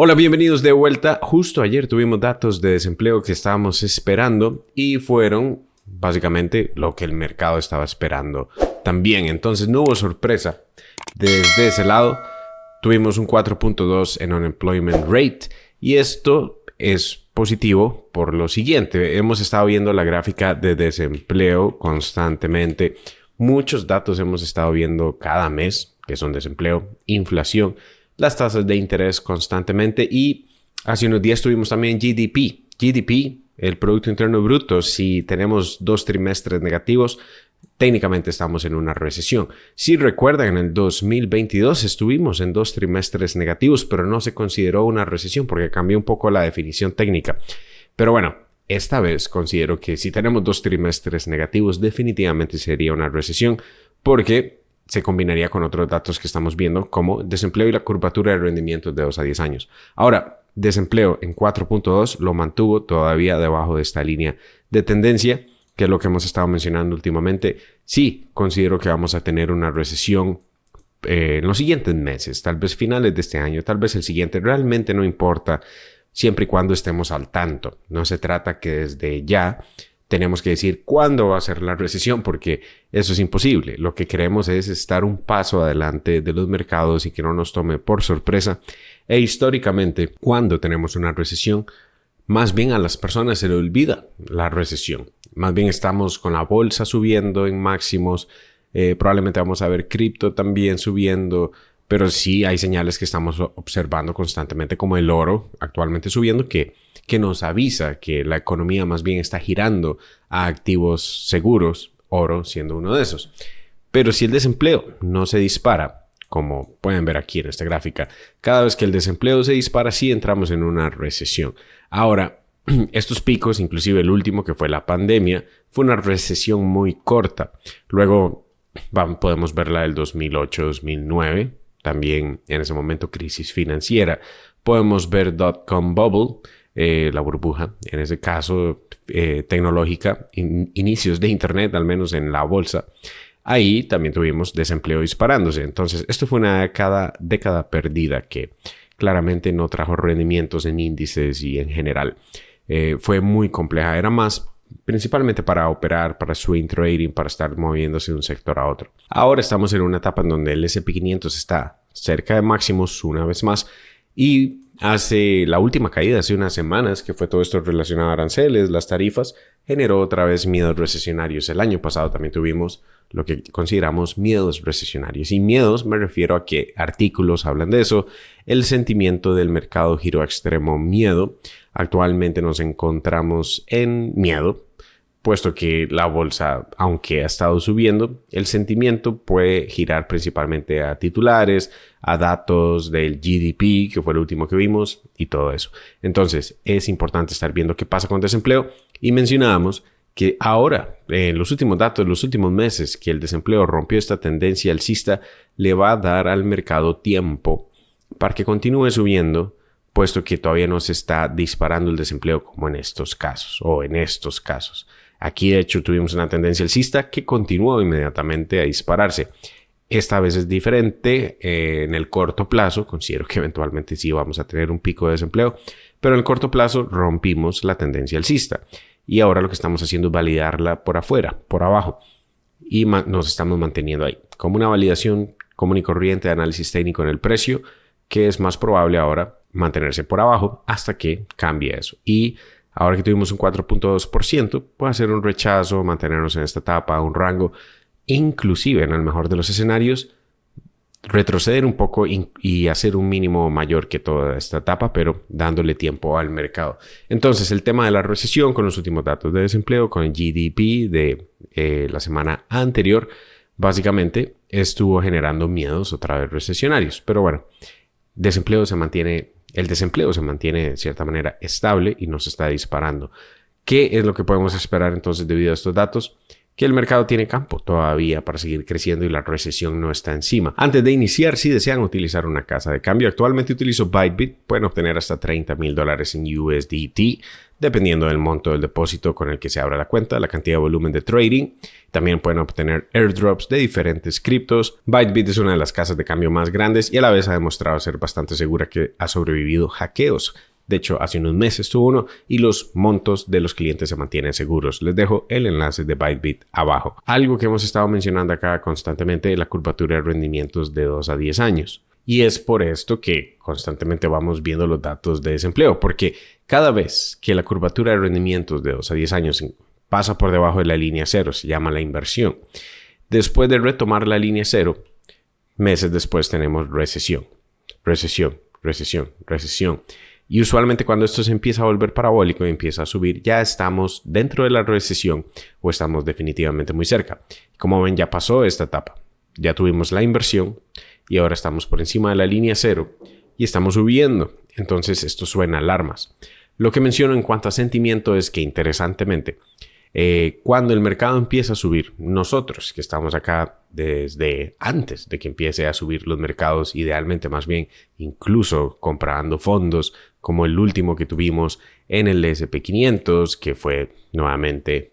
Hola, bienvenidos de vuelta. Justo ayer tuvimos datos de desempleo que estábamos esperando y fueron básicamente lo que el mercado estaba esperando también. Entonces no hubo sorpresa. Desde ese lado tuvimos un 4.2 en unemployment rate y esto es positivo por lo siguiente. Hemos estado viendo la gráfica de desempleo constantemente. Muchos datos hemos estado viendo cada mes, que son desempleo, inflación, las tasas de interés constantemente y hace unos días tuvimos también GDP. GDP, el Producto Interno Bruto, si tenemos 2 trimestres negativos, técnicamente estamos en una recesión. Si recuerdan, en el 2022 estuvimos en 2 trimestres negativos, pero no se consideró una recesión porque cambió un poco la definición técnica. Pero bueno, esta vez considero que si tenemos 2 trimestres negativos, definitivamente sería una recesión porque se combinaría con otros datos que estamos viendo como desempleo y la curvatura de rendimientos de 2 a 10 años. Ahora, desempleo en 4.2 lo mantuvo todavía debajo de esta línea de tendencia, que es lo que hemos estado mencionando últimamente. Sí, considero que vamos a tener una recesión en los siguientes meses, tal vez finales de este año, tal vez el siguiente. Realmente no importa siempre y cuando estemos al tanto. No se trata que desde ya tenemos que decir cuándo va a ser la recesión porque eso es imposible. Lo que queremos es estar un paso adelante de los mercados y que no nos tome por sorpresa. E históricamente, cuando tenemos una recesión, más bien a las personas se le olvida la recesión. Más bien estamos con la bolsa subiendo en máximos. Probablemente vamos a ver cripto también subiendo. Pero sí hay señales que estamos observando constantemente como el oro actualmente subiendo que nos avisa que la economía más bien está girando a activos seguros, oro siendo uno de esos. Pero si el desempleo no se dispara, como pueden ver aquí en esta gráfica, cada vez que el desempleo se dispara, sí entramos en una recesión. Ahora, estos picos, inclusive el último que fue la pandemia, fue una recesión muy corta. Luego podemos ver la del 2008-2009. También en ese momento crisis financiera. Podemos ver dot-com bubble, la burbuja, en ese caso tecnológica, inicios de internet, al menos en la bolsa. Ahí también tuvimos desempleo disparándose. Entonces, esto fue una década perdida que claramente no trajo rendimientos en índices y en general. Fue muy compleja. Era más principalmente para operar, para swing trading, para estar moviéndose de un sector a otro. Ahora estamos en una etapa en donde el S&P 500 está cerca de máximos una vez más y hace la última caída, hace unas semanas, que fue todo esto relacionado a aranceles, las tarifas, generó otra vez miedos recesionarios. El año pasado también tuvimos lo que consideramos miedos recesionarios. Y miedos me refiero a que artículos hablan de eso. El sentimiento del mercado giró a extremo miedo. Actualmente nos encontramos en miedo, puesto que la bolsa, aunque ha estado subiendo, el sentimiento puede girar principalmente a titulares, a datos del GDP, que fue el último que vimos, y todo eso. Entonces, es importante estar viendo qué pasa con desempleo. Y mencionábamos que ahora, en los últimos datos, los últimos meses, que el desempleo rompió esta tendencia alcista, le va a dar al mercado tiempo para que continúe subiendo, puesto que todavía no se está disparando el desempleo como en estos casos o en estos casos. Aquí, de hecho, tuvimos una tendencia alcista que continuó inmediatamente a dispararse. Esta vez es diferente en el corto plazo. Considero que eventualmente sí vamos a tener un pico de desempleo, pero en el corto plazo rompimos la tendencia alcista. Y ahora lo que estamos haciendo es validarla por afuera, por abajo. Y nos estamos manteniendo ahí. Como una validación común y corriente de análisis técnico en el precio, que es más probable ahora mantenerse por abajo hasta que cambie eso. Y ahora que tuvimos un 4.2%, puede ser un rechazo, mantenernos en esta etapa, un rango, inclusive en el mejor de los escenarios, retroceder un poco y hacer un mínimo mayor que toda esta etapa, pero dándole tiempo al mercado. Entonces, el tema de la recesión con los últimos datos de desempleo, con el GDP de la semana anterior, básicamente estuvo generando miedos otra vez recesionarios. Pero bueno, el desempleo se mantiene de cierta manera estable y no se está disparando. ¿Qué es lo que podemos esperar entonces debido a estos datos? que el mercado tiene campo todavía para seguir creciendo y la recesión no está encima. Antes de iniciar, si desean utilizar una casa de cambio, actualmente utilizo Bybit, pueden obtener hasta $30,000 en USDT, dependiendo del monto del depósito con el que se abra la cuenta, la cantidad de volumen de trading. También pueden obtener airdrops de diferentes criptos. Bybit es una de las casas de cambio más grandes y a la vez ha demostrado ser bastante segura que ha sobrevivido hackeos. De hecho, hace unos meses tuvo uno y los montos de los clientes se mantienen seguros. Les dejo el enlace de Bybit abajo. Algo que hemos estado mencionando acá constantemente es la curvatura de rendimientos de 2 a 10 años. Y es por esto que constantemente vamos viendo los datos de desempleo, porque cada vez que la curvatura de rendimientos de 2 a 10 años pasa por debajo de la línea cero, se llama la inversión. Después de retomar la línea cero, meses después tenemos recesión. Y usualmente cuando esto se empieza a volver parabólico y empieza a subir, ya estamos dentro de la recesión o estamos definitivamente muy cerca. Como ven, ya pasó esta etapa. Ya tuvimos la inversión y ahora estamos por encima de la línea cero y estamos subiendo. Entonces esto suena alarmas. Lo que menciono en cuanto a sentimiento es que interesantemente, cuando el mercado empieza a subir, nosotros que estamos acá desde antes de que empiece a subir los mercados, idealmente más bien incluso comprando fondos como el último que tuvimos en el S&P 500, que fue nuevamente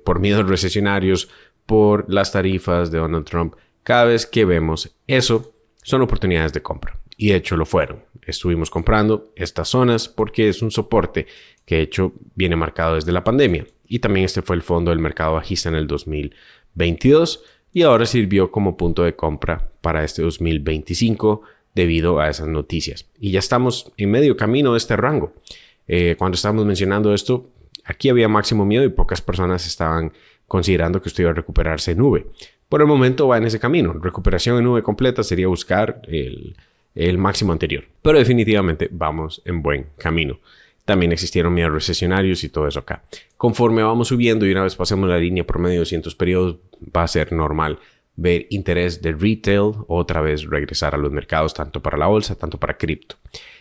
por miedos recesionarios, por las tarifas de Donald Trump. Cada vez que vemos eso, son oportunidades de compra. Y de hecho lo fueron. Estuvimos comprando estas zonas porque es un soporte que de hecho viene marcado desde la pandemia. Y también este fue el fondo del mercado bajista en el 2022 y ahora sirvió como punto de compra para este 2025 debido a esas noticias. Y ya estamos en medio camino de este rango. Cuando estábamos mencionando esto, aquí había máximo miedo y pocas personas estaban considerando que esto iba a recuperarse en V. Por el momento va en ese camino. Recuperación en V completa sería buscar el máximo anterior. Pero definitivamente vamos en buen camino. También existieron miedos recesionarios y todo eso acá. Conforme vamos subiendo y una vez pasemos la línea promedio de 200 periodos, va a ser normal ver interés de retail otra vez regresar a los mercados, tanto para la bolsa, tanto para cripto.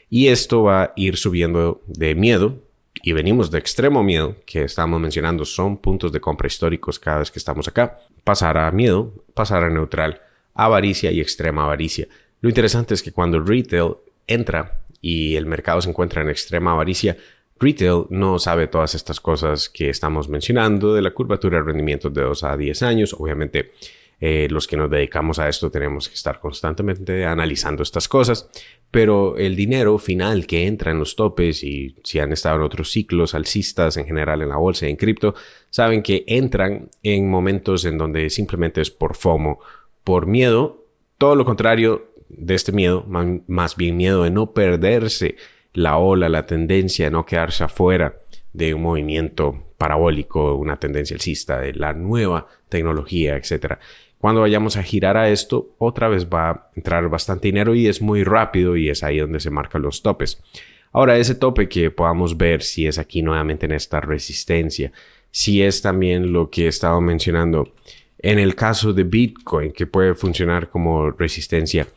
Y esto va a ir subiendo de miedo. Y venimos de extremo miedo, que estábamos mencionando, son puntos de compra históricos cada vez que estamos acá. Pasar a miedo, pasar a neutral, avaricia y extrema avaricia. Lo interesante es que cuando retail entra y el mercado se encuentra en extrema avaricia, retail no sabe todas estas cosas que estamos mencionando de la curvatura de rendimientos de 2 a 10 años. Obviamente, los que nos dedicamos a esto tenemos que estar constantemente analizando estas cosas, pero el dinero final que entra en los topes, y si han estado en otros ciclos alcistas en general en la bolsa y en cripto, saben que entran en momentos en donde simplemente es por FOMO, por miedo, todo lo contrario de este miedo, más bien miedo de no perderse la ola, la tendencia, de no quedarse afuera de un movimiento parabólico, una tendencia alcista, de la nueva tecnología, etc. Cuando vayamos a girar a esto, otra vez va a entrar bastante dinero y es muy rápido y es ahí donde se marcan los topes. Ahora, ese tope que podamos ver si es aquí nuevamente en esta resistencia, si es también lo que he estado mencionando en el caso de Bitcoin, que puede funcionar como resistencia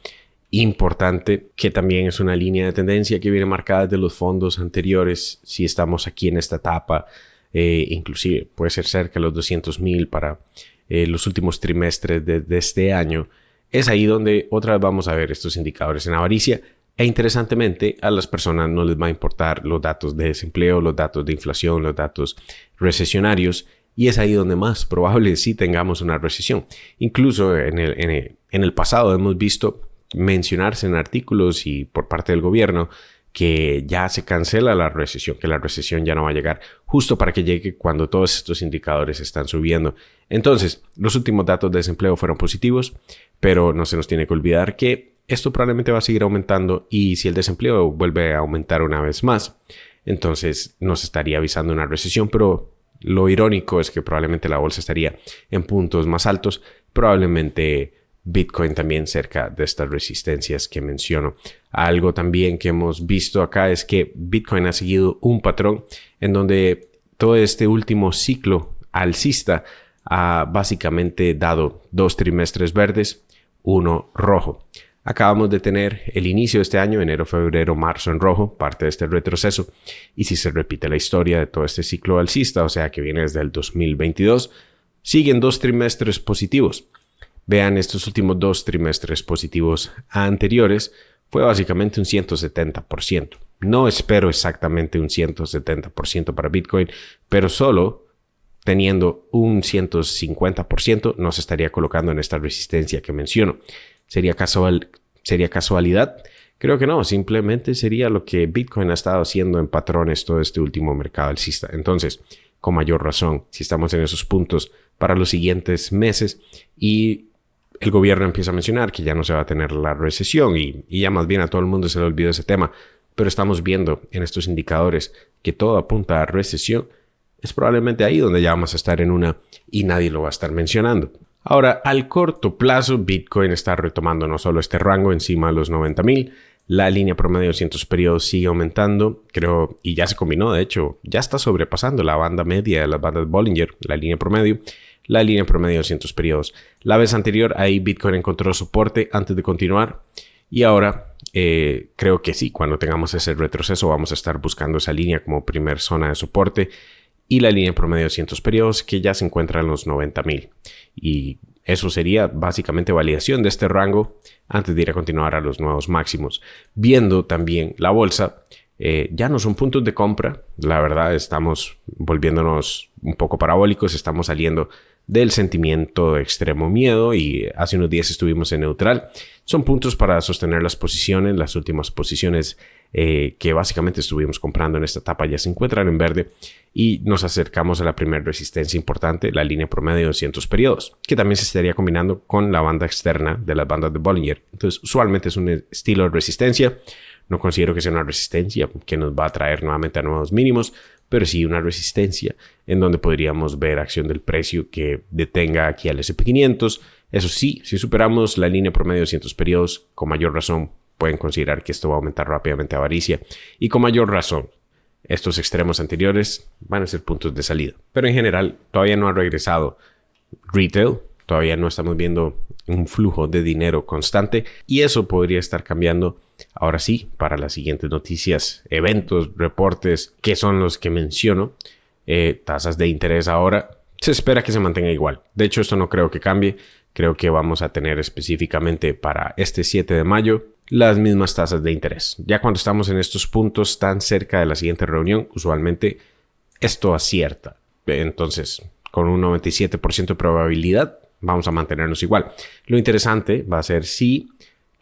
importante, que también es una línea de tendencia que viene marcada de los fondos anteriores. Si estamos aquí en esta etapa, inclusive puede ser cerca de los 200,000 para los últimos trimestres de este año, es ahí donde otra vez vamos a ver estos indicadores en avaricia. E interesantemente, a las personas no les va a importar los datos de desempleo, los datos de inflación, los datos recesionarios, y es ahí donde más probable sí tengamos una recesión. Incluso en el pasado hemos visto mencionarse en artículos y por parte del gobierno que ya se cancela la recesión, que la recesión ya no va a llegar, justo para que llegue cuando todos estos indicadores están subiendo. Entonces, los últimos datos de desempleo fueron positivos, pero no se nos tiene que olvidar que esto probablemente va a seguir aumentando, y si el desempleo vuelve a aumentar una vez más, entonces nos estaría avisando una recesión. Pero lo irónico es que probablemente la bolsa estaría en puntos más altos, probablemente Bitcoin también cerca de estas resistencias que menciono. Algo también que hemos visto acá es que Bitcoin ha seguido un patrón en donde todo este último ciclo alcista ha básicamente dado 2 trimestres verdes, 1 rojo. Acabamos de tener el inicio de este año, enero, febrero, marzo en rojo, parte de este retroceso. Y si se repite la historia de todo este ciclo alcista, o sea que viene desde el 2022, siguen 2 trimestres positivos. Vean estos últimos 2 trimestres positivos anteriores, fue básicamente un 170%. No espero exactamente un 170% para Bitcoin, pero solo teniendo un 150% nos estaría colocando en esta resistencia que menciono. ¿Sería casualidad? Creo que no, simplemente sería lo que Bitcoin ha estado haciendo en patrones todo este último mercado alcista. Entonces, con mayor razón, si estamos en esos puntos para los siguientes meses y el gobierno empieza a mencionar que ya no se va a tener la recesión y ya más bien a todo el mundo se le olvidó ese tema, pero estamos viendo en estos indicadores que todo apunta a recesión, es probablemente ahí donde ya vamos a estar en una y nadie lo va a estar mencionando. Ahora, al corto plazo, Bitcoin está retomando no solo este rango encima de los 90,000, la línea promedio de 200 periodos sigue aumentando, creo, y ya se combinó, de hecho, ya está sobrepasando la banda media de las bandas de Bollinger, la línea promedio de 200 periodos. La vez anterior, ahí Bitcoin encontró soporte antes de continuar, y ahora creo que sí, cuando tengamos ese retroceso vamos a estar buscando esa línea como primer zona de soporte, y la línea promedio de 200 periodos que ya se encuentra en los 90,000. Y eso sería básicamente validación de este rango antes de ir a continuar a los nuevos máximos. Viendo también la bolsa, ya no son puntos de compra. La verdad, estamos volviéndonos un poco parabólicos. Estamos saliendo del sentimiento de extremo miedo y hace unos días estuvimos en neutral. Son puntos para sostener las posiciones. Las últimas posiciones que básicamente estuvimos comprando en esta etapa ya se encuentran en verde y nos acercamos a la primera resistencia importante, la línea promedio de 200 periodos, que también se estaría combinando con la banda externa de las bandas de Bollinger. Entonces, usualmente es un estilo de resistencia. No considero que sea una resistencia que nos va a traer nuevamente a nuevos mínimos, pero sí una resistencia en donde podríamos ver acción del precio que detenga aquí al S&P 500. Eso sí, si superamos la línea promedio de 200 periodos, con mayor razón pueden considerar que esto va a aumentar rápidamente avaricia y con mayor razón estos extremos anteriores van a ser puntos de salida. Pero en general todavía no ha regresado retail, todavía no estamos viendo un flujo de dinero constante y eso podría estar cambiando ahora sí para las siguientes noticias, eventos, reportes, que son los que menciono. Tasas de interés ahora se espera que se mantenga igual. De hecho, esto no creo que cambie. Creo que vamos a tener específicamente para este 7 de mayo las mismas tasas de interés. Ya cuando estamos en estos puntos tan cerca de la siguiente reunión, usualmente esto acierta. Entonces, con un 97% de probabilidad, vamos a mantenernos igual. Lo interesante va a ser si,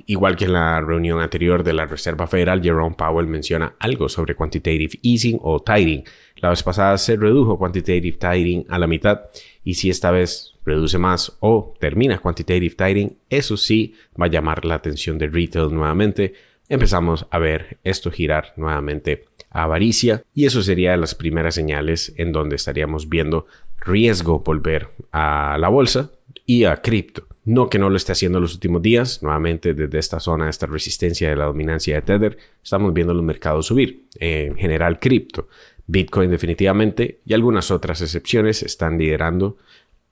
igual que en la reunión anterior de la Reserva Federal, Jerome Powell menciona algo sobre quantitative easing o tightening. La vez pasada se redujo quantitative tightening a la mitad y si esta vez reduce más o termina quantitative tightening, eso sí va a llamar la atención de retail nuevamente. Empezamos a ver esto girar nuevamente a avaricia y eso sería las primeras señales en donde estaríamos viendo riesgo volver a la bolsa y a cripto. No que no lo esté haciendo los últimos días, nuevamente desde esta zona, esta resistencia de la dominancia de Tether, estamos viendo los mercados subir, en general cripto. Bitcoin definitivamente y algunas otras excepciones están liderando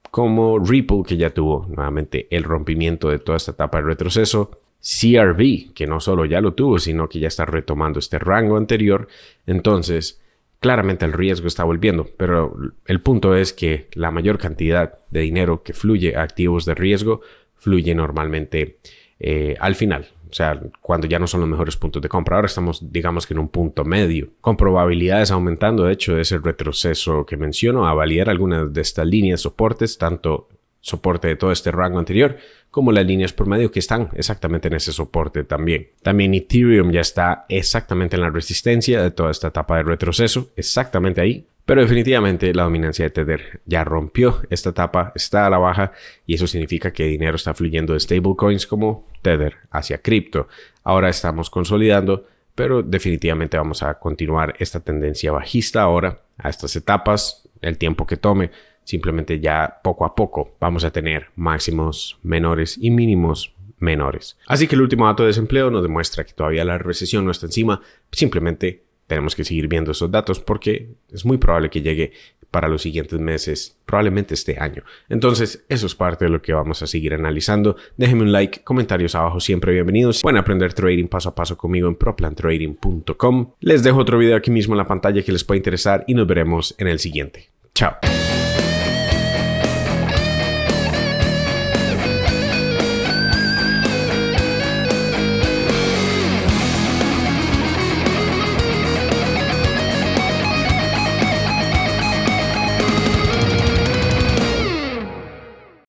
como Ripple, que ya tuvo nuevamente el rompimiento de toda esta etapa de retroceso, CRV, que no solo ya lo tuvo, sino que ya está retomando este rango anterior. Entonces, claramente el riesgo está volviendo, pero el punto es que la mayor cantidad de dinero que fluye a activos de riesgo fluye normalmente al final. O sea, cuando ya no son los mejores puntos de compra. Ahora estamos, digamos que en un punto medio, con probabilidades aumentando, de hecho, de ese retroceso que menciono, a validar algunas de estas líneas de soportes, tanto soporte de todo este rango anterior, como las líneas por medio que están exactamente en ese soporte también. También Ethereum ya está exactamente en la resistencia de toda esta etapa de retroceso, exactamente ahí. Pero definitivamente la dominancia de Tether ya rompió esta etapa, está a la baja y eso significa que dinero está fluyendo de stablecoins como Tether hacia cripto. Ahora estamos consolidando, pero definitivamente vamos a continuar esta tendencia bajista ahora a estas etapas, el tiempo que tome. Simplemente ya poco a poco vamos a tener máximos menores y mínimos menores. Así que el último dato de desempleo nos demuestra que todavía la recesión no está encima. Simplemente tenemos que seguir viendo esos datos porque es muy probable que llegue para los siguientes meses, probablemente este año. Entonces, eso es parte de lo que vamos a seguir analizando. Déjenme un like, comentarios abajo, siempre bienvenidos. Pueden aprender trading paso a paso conmigo en proplantrading.com. Les dejo otro video aquí mismo en la pantalla que les puede interesar y nos veremos en el siguiente. Chao.